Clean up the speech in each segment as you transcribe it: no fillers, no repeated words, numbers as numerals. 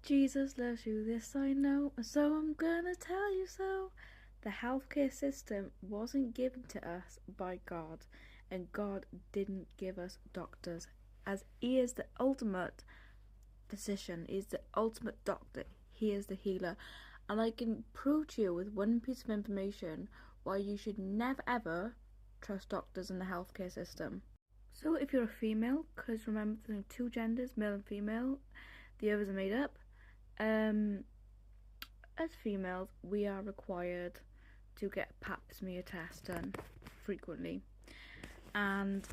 Jesus loves you, this I know, so I'm gonna tell you so. The healthcare system wasn't given to us by God, and God didn't give us doctors, as He is the ultimate physician, He is the ultimate doctor, He is the healer. And I can prove to you with one piece of information why you should never ever trust doctors in the healthcare system. So if you're a female, because remember there's two genders, male and female, the others are made up. As females, we are required to get a pap smear test done frequently, and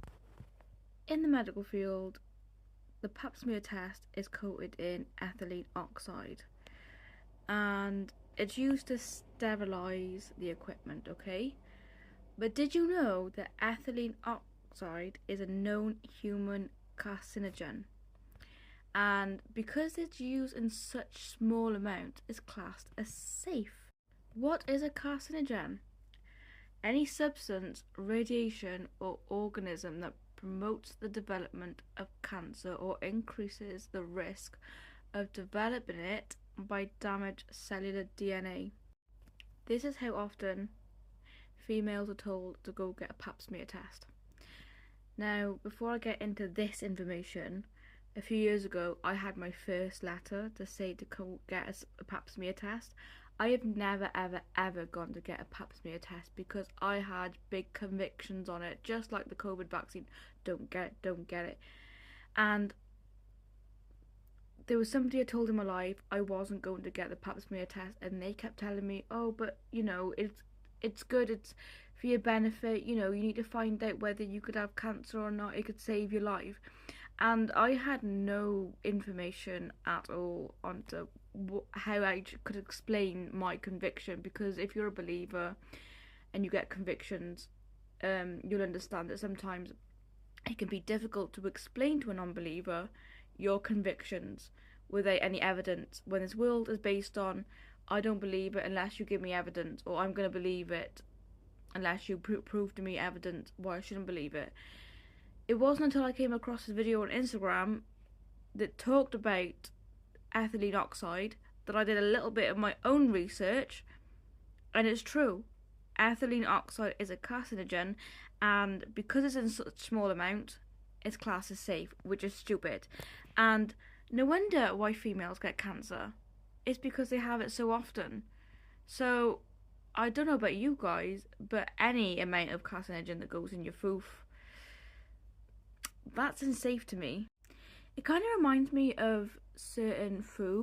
in the medical field, the pap smear test is coated in ethylene oxide, and it's used to sterilize the equipment. Okay, but did you know that ethylene oxide is a known human carcinogen? And because it's used in such small amounts, it's classed as safe. What is a carcinogen? Any substance, radiation, or organism that promotes the development of cancer or increases the risk of developing it by damaged cellular DNA. This is how often females are told to go get a pap smear test. Now, before I get into this information, a few years ago, I had my first letter to say to go get a pap smear test. I have never, ever gone to get a pap smear test because I had big convictions on it, just like the COVID vaccine. Don't get it, don't get it. And there was somebody I told in my life I wasn't going to get the pap smear test, and they kept telling me, oh, but it's good, it's for your benefit, you need to find out whether you could have cancer or not, it could save your life. And I had no information at all on how I could explain my conviction, because if you're a believer and you get convictions, you'll understand that sometimes it can be difficult to explain to a non-believer your convictions without any evidence, when this world is based on I don't believe it unless you give me evidence, or I'm going to believe it unless you prove to me evidence why I shouldn't believe it. It wasn't until I came across a video on Instagram that talked about ethylene oxide that I did a little bit of my own research, and it's true. Ethylene oxide is a carcinogen, and because it's in such small amount, it's classed as safe, which is stupid. And no wonder why females get cancer. It's because they have it so often. So, I don't know about you guys, but any amount of carcinogen that goes in your food, that's unsafe to me. It kind of reminds me of certain food.